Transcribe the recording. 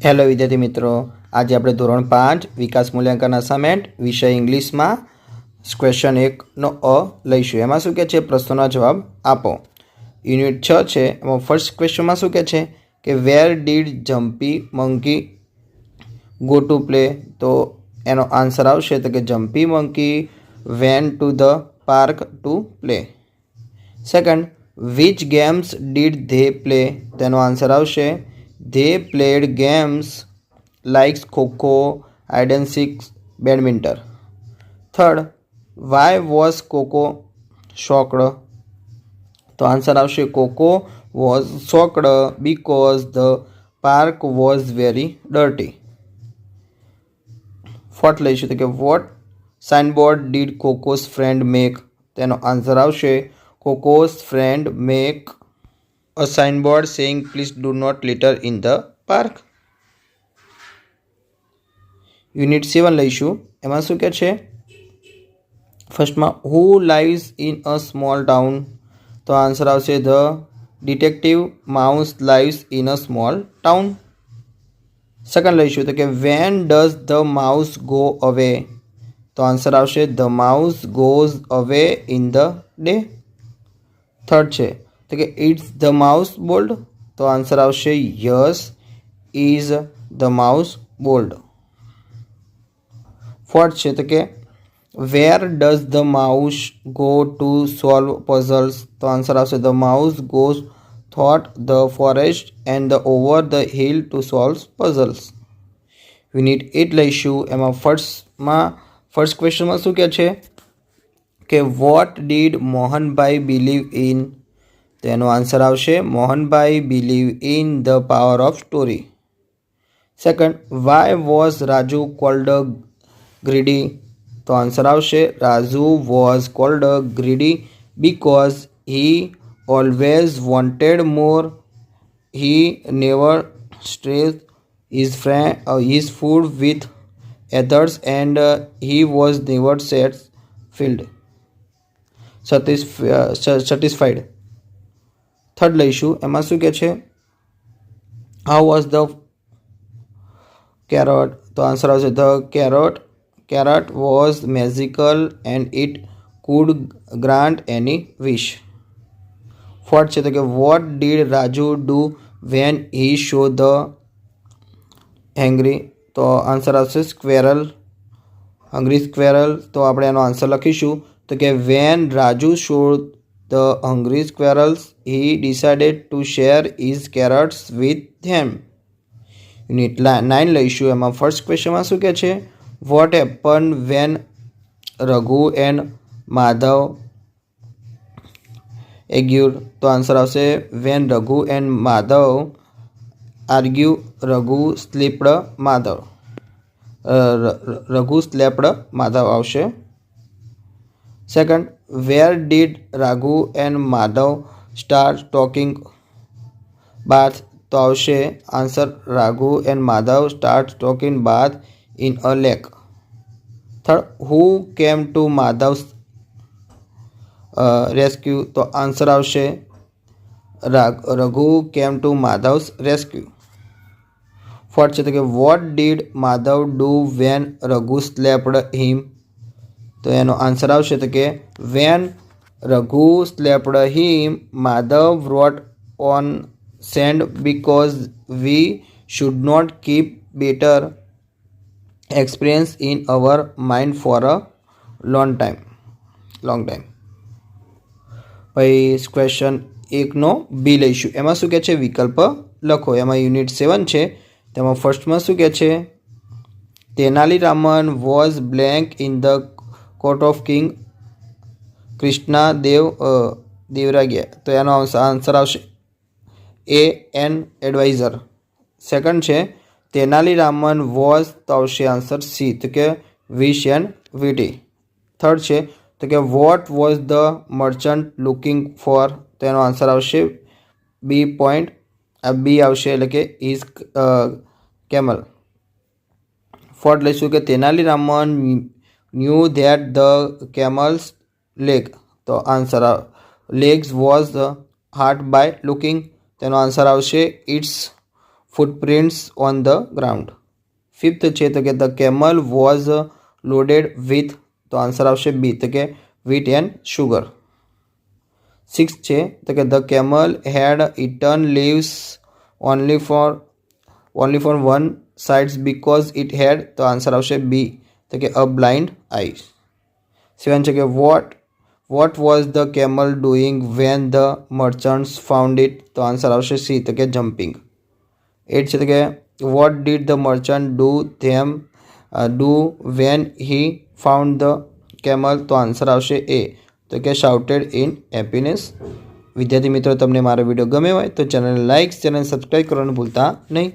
Hello વિદ્યાર્થી મિત્રો, આજે આપણે ધોરણ 5 વિકાસ મૂલ્યાંકન અસાઇનમેન્ટ વિષય ઇંગ્લિશમાં ક્વેશ્ચન 1નો અ લઈશું. એમાં શું કહે છે? પ્રશ્નોના જવાબ આપો. યુનિટ 6 છે. એમાં ફર્સ્ટ ક્વેશ્ચનમાં શું કહે છે કે where did jumpy monkey go to play? તો એનો આન્સર આવશે તો કે jumpy monkey went to the park to play. Second, which games did they play? તેનો આન્સર આવશે they played games like Kho-Kho, hide and seek, badminton. Third, why was Coco shocked? તો answer આવશે Coco was shocked because the park was very dirty. Fourth લઈશું તો કે what signboard did Coco's friend make? તેનો answer આવશે Coco's friend make a signboard saying please do not litter in the park. Unit 7 લઈશું. એમાં શું કહે છે? ફર્સ્ટમાં who lives in a small town? તો આન્સર આવશે the detective mouse lives in a small town. Second લઈશું તો કે when does the mouse go away? તો આન્સર આવશે the mouse goes away in the day. Third છે તો કે ઇટ્સ ધ માઉસ બોલ્ડ? તો આન્સર આવશે yes is the mouse bold. Fourth છે તો કે where does the mouse go to solve puzzles? તો આન્સર આવશે the mouse goes thought the forest and the over the hill to solve puzzles. Unit 8 લઈશું. એમાં first ક્વેશ્ચનમાં શું કહે છે કે what did Mohanbhai believe in? તો એનો આન્સર આવશે Mohanbhai believe in the power of story. Second, why was Raju cold greedy? તો આન્સર આવશે Raju was cold greedy because he always wanted more. He never stress his food with others and he was never satisfied. Third લઈશું. એમાં શું કહે છે how was the કેરોટ? તો answer આવશે the carrot was magical and it could grant any wish. Fourth છે તો કે what did Raju do when he saw the hungry? તો આન્સર આવશે હંગ્રી સ્ક્વેરલ. તો આપણે એનો આન્સર લખીશું તો કે when Raju saw the hungry squirrels he decided to share his carrots with them. Unit 9 લઈશું. એમાં ફર્સ્ટ ક્વેશ્ચનમાં શું કહે છે what happen when Raghu and Madhav argued? તો આન્સર આવશે when Raghu and Madhav argue Raghu slapped Madhav આવશે. Second, where did Raghu and Madhav start talking bath? તો આવશે answer Raghu and Madhav start talking bath in a lake. Third, who came to Madhav's rescue? તો answer આવશે Raghu came to Madhav's rescue. Fourth છે તો કે what did Madhav do when Raghu slapped him? તો એનો answer આવશે તો કે when Raghu slapped him Madhav wrote on sand because we should not keep bitter experience in our mind for a long time. પછી question 1નો બી લઈશું. એમાં શું કહે છે વિકલ્પ લખો. એમાં યુનિટ 7 છે. તેમાં ફર્સ્ટમાં શું કહે છે Tenali Raman was blank in the court of king Krishna Devaraya? તો એનો આન્સર આવશે એ એન એડવાઇઝર. સેકન્ડ છે તેનાલી રામન વોઝ? તો આવશે આન્સર સી તો કે વિશ એન્ડ વિટી. થર્ડ છે તો કે what was the merchant looking for? તો એનો આન્સર આવશે બી આવશે એટલે કે ઇઝ કેમલ. ફોર્થ લઈશું કે Tenali Raman knew that the camel's leg? તો answer legs was hurt by looking. તેનો આન્સર આવશે it's footprints on the ground. Fifth છે તો કે the camel was loaded with, તો આન્સર આવશે બી, તો કે wheat and sugar. સિક્સ છે તો કે the camel had eaten leaves only for one sides because it had, તો આન્સર આવશે બી, તો કે અ બ્લાઇન્ડ આઈ. સેવન છે કે what was the camel doing when the મર્ચન્ટ્સ found it, તો આન્સર આવશે સી, તો કે જમ્પિંગ. 8 છે તો કે what did the merchant do when he found the camel, તો આન્સર આવશે એ, તો કે શાઉટેડ ઇન હેપીનેસ. વિદ્યાર્થી મિત્રો, તમને મારો વિડીયો ગમે હોય તો ચેનલને લાઇક, ચેનલ સબસ્ક્રાઈબ કરવાનું ભૂલતા નહીં.